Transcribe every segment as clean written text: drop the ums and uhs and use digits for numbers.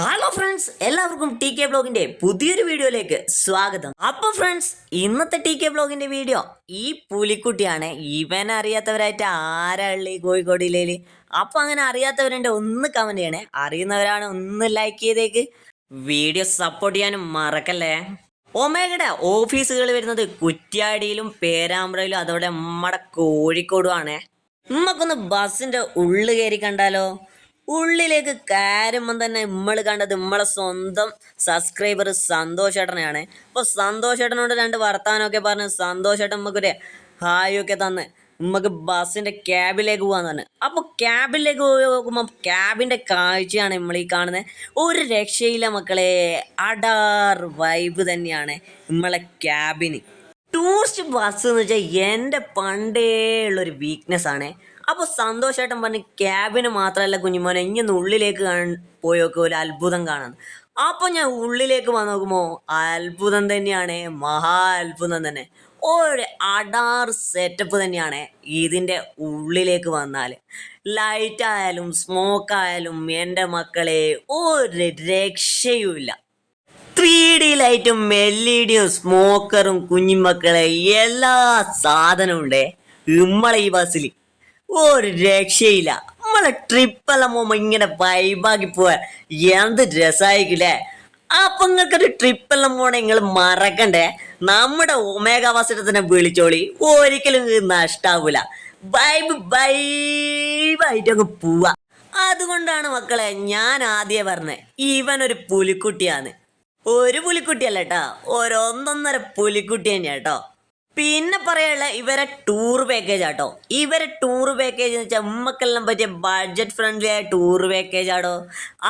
Hello friends, എല്ലാവർക്കും T K ബ്ലോഗിന്റെ പുതിയൊരു വീഡിയോയിലേക്ക് സ്വാഗതം. അപ്പോൾ ഫ്രണ്ട്സ്, ഇന്നത്തെ ടി കെ ബ്ലോഗിന്റെ വീഡിയോ ഈ പുലിക്കുട്ടിയാണ്. ഇവൻ അറിയാത്തവരായിട്ട് ആരാ ഉള്ളത് ഈ കോഴിക്കോട് ജില്ലയിൽ? അപ്പോൾ അങ്ങനെ അറിയാത്തവരുണ്ട് ഒന്ന് കമന്റ് ചെയ്യണേ, അറിയുന്നവരാണ് ഒന്ന് ലൈക്ക് ചെയ്തേക്ക്. വീഡിയോ സപ്പോർട്ട് ചെയ്യാനും മറക്കല്ലേ. ഒമേഗയുടെ ഓഫീസുകൾ വരുന്നത് കുറ്റ്യാടിയിലും പേരാമ്പ്രയിലും അതോടെ നമ്മുടെ കോഴിക്കോടുമാണ്. നമ്മക്കൊന്ന് ബസ്സിന്റെ ഉള്ളിൽ കയറി കണ്ടാലോ? ഉള്ളിലേക്ക് കയറുമ്പം തന്നെ നമ്മൾ കണ്ടത് നമ്മളെ സ്വന്തം സബ്സ്ക്രൈബർ സന്തോഷേട്ടനെയാണ്. അപ്പോൾ സന്തോഷേട്ടനോട് രണ്ട് വർത്താനമൊക്കെ പറഞ്ഞ് സന്തോഷേട്ടൻ നമുക്കൊരു ഹായ് ഒക്കെ തന്ന് നമുക്ക് ബസ്സിൻ്റെ ക്യാബിലേക്ക് പോകാൻ തന്നെ. അപ്പോൾ ക്യാബിലേക്ക് പോയി നോക്കുമ്പോൾ ക്യാബിൻ്റെ കാഴ്ചയാണ് നമ്മൾ ഈ കാണുന്നത്. ഒരു രക്ഷയില്ല മക്കളെ, അടാർ വൈബ് തന്നെയാണ് നമ്മളെ ക്യാബിന്. ടൂറിസ്റ്റ് ബസ് എന്ന് വെച്ചാൽ എൻ്റെ പണ്ടേ ഉള്ളൊരു വീക്ക്നെസ് ആണ്. അപ്പോൾ സന്തോഷമായിട്ടും പറഞ്ഞ് ക്യാബിന് മാത്രമല്ല കുഞ്ഞുമോനെ, ഇങ്ങനെ ഉള്ളിലേക്ക് പോയി നോക്കുക, ഒരു അത്ഭുതം കാണാൻ. അപ്പോൾ ഞാൻ ഉള്ളിലേക്ക് വന്ന് നോക്കുമ്പോൾ അത്ഭുതം തന്നെയാണ്, മഹാ അത്ഭുതം തന്നെ. ഒരു അടാർ സെറ്റപ്പ് തന്നെയാണ് ഇതിൻ്റെ ഉള്ളിലേക്ക് വന്നാൽ. ലൈറ്റായാലും സ്മോക്കായാലും എൻ്റെ മക്കളെ ഒരു രക്ഷയുമില്ല. 3D ലൈറ്റും LED സ്മോക്കറും കുഞ്ഞുമക്കളെ എല്ലാ സാധനവും ഉണ്ട് നമ്മളെ ഈ ബസ്സിൽ. ഒരു രക്ഷയില്ല. നമ്മളെ ട്രിപ്പെല്ലാം പോകുമ്പോൾ ഇങ്ങനെ വൈബാക്കി പോവാ എന്ത് രസമായിരിക്കില്ലേ. അപ്പൊ നിങ്ങൾക്കൊരു ട്രിപ്പെല്ലാം പോകണേ നിങ്ങൾ മറക്കണ്ടേ, നമ്മുടെ ഒമേഗ ബസ്സിനെ വിളിച്ചോളി, ഒരിക്കലും നഷ്ടാവൂല. വൈബായിട്ട് അങ്ങ് പോവാ. അതുകൊണ്ടാണ് മക്കളെ ഞാൻ ആദ്യമേ പറഞ്ഞത് ഇവനൊരു പുലിക്കുട്ടിയാണ്. ഒരു പുലിക്കുട്ടിയല്ല കേട്ടോ, ഒരൊന്നൊന്നര പുലിക്കുട്ടി തന്നെയാണ് കേട്ടോ. പിന്നെ പറയാനുള്ള ഇവരെ ടൂർ പാക്കേജ് ആട്ടോ. ഇവരെ ടൂർ പാക്കേജ് എന്ന് വെച്ചാൽ ഉമ്മക്കെല്ലാം പറ്റിയ ബഡ്ജറ്റ് ഫ്രണ്ട്ലി ആയ ടൂർ പാക്കേജ് ആടോ.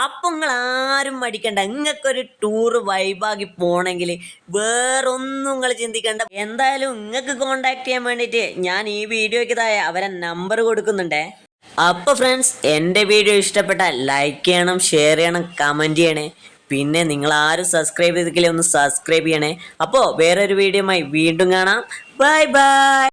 അപ്പം നിങ്ങൾ ആരും മടിക്കണ്ട, നിങ്ങൾക്കൊരു ടൂർ വൈബാക്കി പോകണമെങ്കിൽ വേറൊന്നും നിങ്ങൾ ചിന്തിക്കണ്ട. എന്തായാലും നിങ്ങൾക്ക് കോണ്ടാക്ട് ചെയ്യാൻ വേണ്ടിയിട്ട് ഞാൻ ഈ വീഡിയോയ്ക്ക് താഴെ അവരെ നമ്പർ കൊടുക്കുന്നുണ്ടേ. അപ്പോൾ ഫ്രണ്ട്സ്, എൻ്റെ വീഡിയോ ഇഷ്ടപ്പെട്ടാൽ ലൈക്ക് ചെയ്യണം, ഷെയർ ചെയ്യണം, കമൻറ്റ് ചെയ്യണേ. പിന്നെ നിങ്ങൾ ആരും സബ്സ്ക്രൈബ് ചെയ്തിട്ടില്ലേ, ഒന്ന് സബ്സ്ക്രൈബ് ചെയ്യണേ. അപ്പോൾ വേറൊരു വീഡിയോയുമായി വീണ്ടും കാണാം. Bye bye.